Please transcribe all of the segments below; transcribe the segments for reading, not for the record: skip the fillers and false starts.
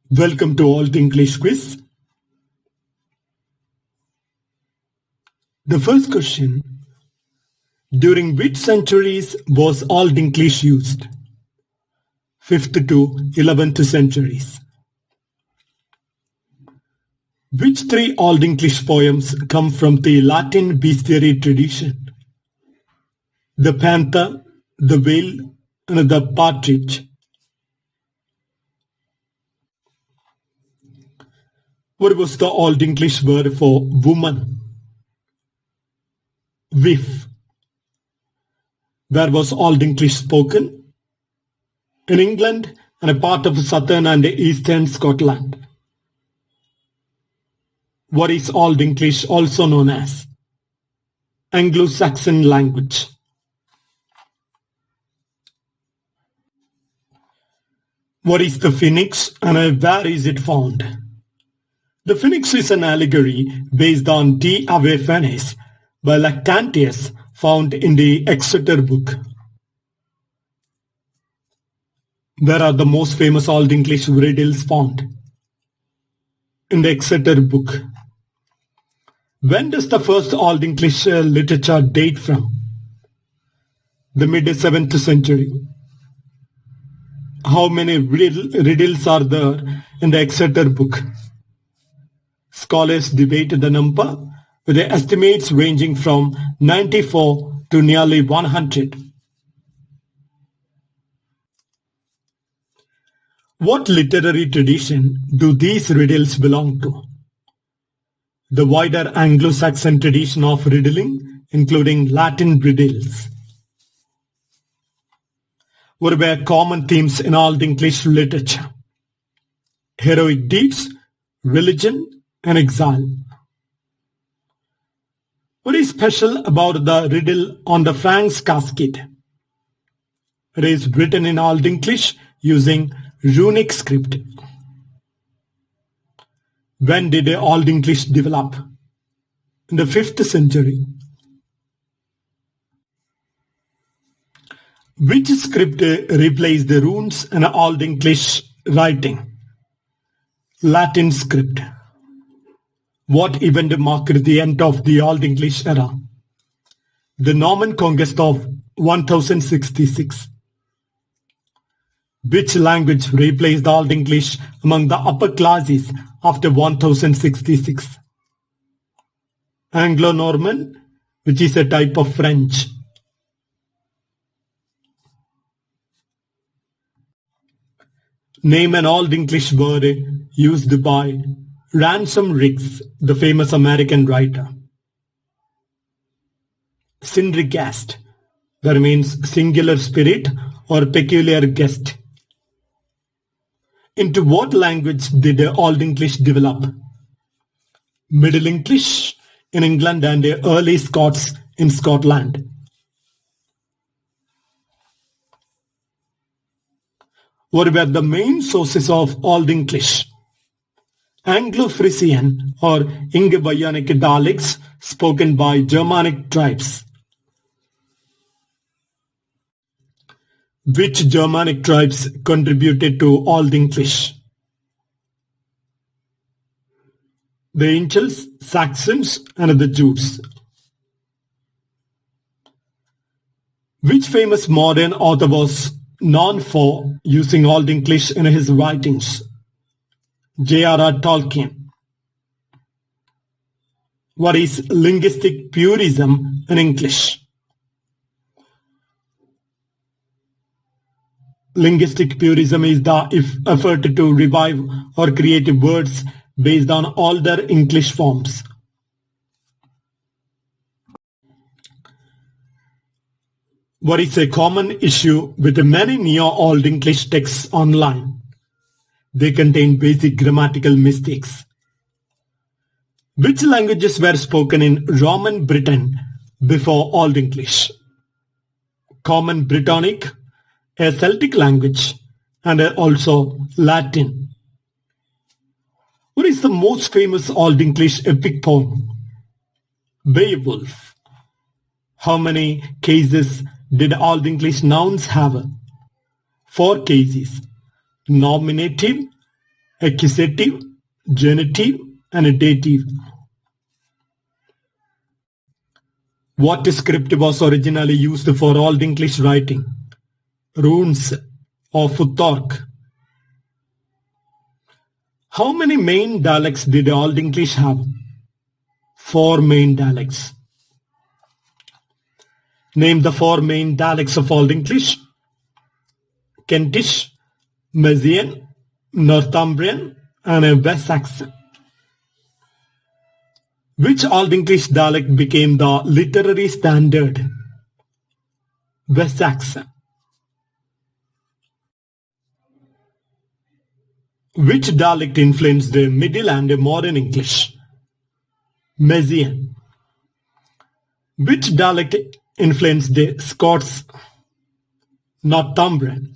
Welcome to Old English Quiz. The first question: during which centuries was Old English used? 5th to 11th centuries. Which three Old English poems come from the Latin bestiary tradition? The panther, the whale, and the partridge. What was the Old English word for woman? Wife. Where was Old English spoken? In England and a part of southern and eastern Scotland. What is Old English also known as? Anglo-Saxon language. What is the phoenix and where is it found? The phoenix is an allegory based on De Ave Finis by Lactantius, found in the Exeter book. Where are the most famous Old English riddles found? In the Exeter book. When does the first Old English literature date from? The mid-7th century. How many riddles are there in the Exeter book? Scholars debate the number, with the estimates ranging from 94 to nearly 100. What literary tradition do these riddles belong to? The wider Anglo-Saxon tradition of riddling, including Latin riddles. What were common themes in Old English literature? Heroic deeds, religion, and exile. What is special about the riddle on the Frank's casket? It is written in Old English using runic script. When did Old English develop? In the 5th century. Which script replaced the runes in Old English writing? Latin script. What event marked the end of the Old English era? The Norman Conquest of 1066. Which language replaced Old English among the upper classes after 1066? Anglo-Norman, which is a type of French. Name an Old English word used by Ransom Riggs, the famous American writer. Syndergast, that means singular spirit or peculiar guest. Into what language did Old English develop? Middle English in England and early Scots in Scotland. What were the main sources of Old English? Anglo-Frisian or Indo-Bionic dialects spoken by Germanic tribes. Which Germanic tribes contributed to Old English? The Angles, Saxons, and the Jutes. Which famous modern author was known for using Old English in his writings? J.R.R. Tolkien. What is linguistic purism in English? Linguistic purism is the effort to revive or create words based on older English forms. What is a common issue with many Neo-Old English texts online? They contain basic grammatical mistakes. Which languages were spoken in Roman Britain before Old English? Common Brittonic, a Celtic language, and also Latin. What is the most famous Old English epic poem? Beowulf. How many cases did Old English nouns have? 4 cases: nominative, accusative, genitive, and a dative. What script was originally used for Old English writing? Runes or footwork? How many main dialects did Old English have? 4 main dialects. Name the 4 main dialects of Old English. Kentish, Mercian, Northumbrian, and West Saxon. Which Old English dialect became the literary standard? West Saxon. Which dialect influenced the Middle and Modern English? Mercian. Which dialect influenced the Scots? Northumbrian.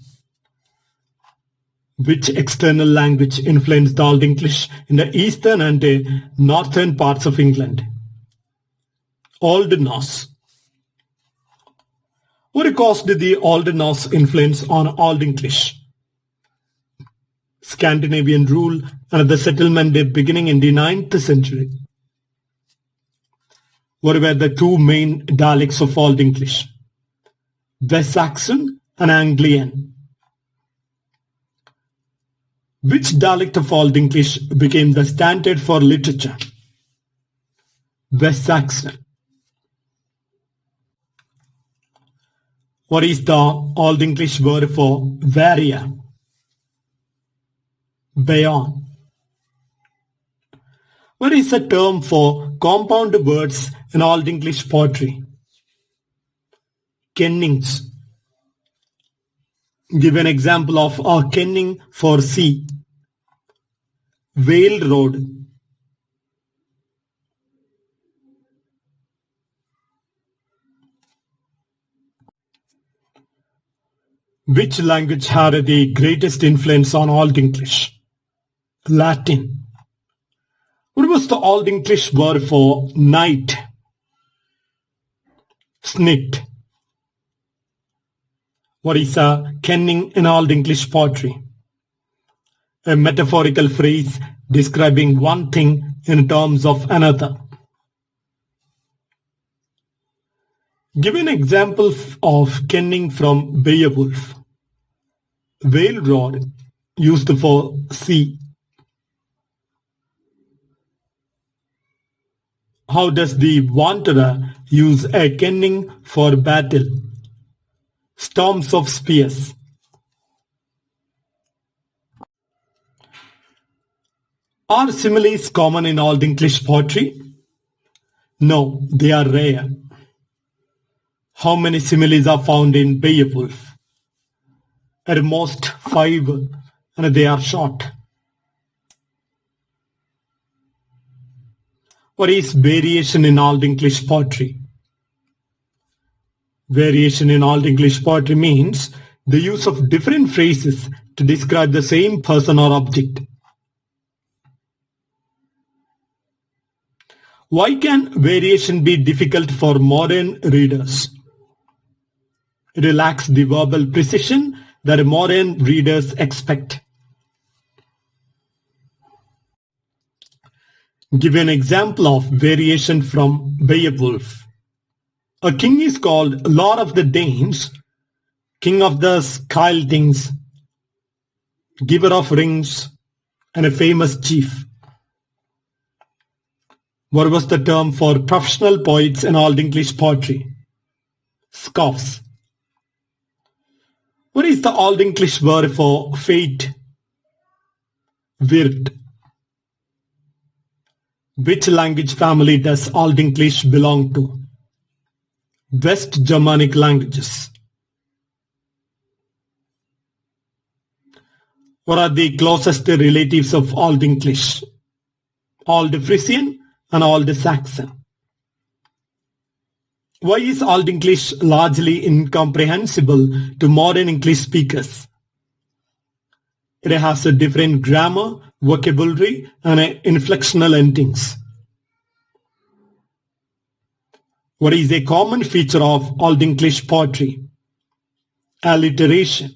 Which external language influenced the Old English in the eastern and northern parts of England? Old Norse. What caused the Old Norse influence on Old English? Scandinavian rule and the settlement beginning in the 9th century. What were the 2 main dialects of Old English? West Saxon and Anglian. Which dialect of Old English became the standard for literature? West Saxon. What is the Old English word for varia? Beyond. What is the term for compound words in Old English poetry? Kennings. Give an example of a kenning for sea. Vale Road. Which language had the greatest influence on Old English? Latin. What was the Old English word for night? Snit. What is a kenning in Old English poetry? A metaphorical phrase describing one thing in terms of another. Give an example of kenning from Beowulf. Whale rod used for sea. How does the wanderer use a kenning for battle? Storms of spears. Are similes common in Old English poetry? No, they are rare. How many similes are found in Beowulf? At most 5, and they are short. What is variation in Old English poetry? Variation in Old English poetry means the use of different phrases to describe the same person or object. Why can variation be difficult for modern readers? It lacks the verbal precision that modern readers expect. Give an example of variation from Beowulf. A king is called Lord of the Danes, King of the Scyldings, Giver of Rings, and a famous chief. What was the term for professional poets in Old English poetry? Scoffs. What is the Old English word for fate? Wird. Which language family does Old English belong to? West Germanic languages. What are the closest relatives of Old English? Old Frisian and Old Saxon. Why is Old English largely incomprehensible to modern English speakers? It has a different grammar, vocabulary, and inflectional endings. What is a common feature of Old English poetry? Alliteration.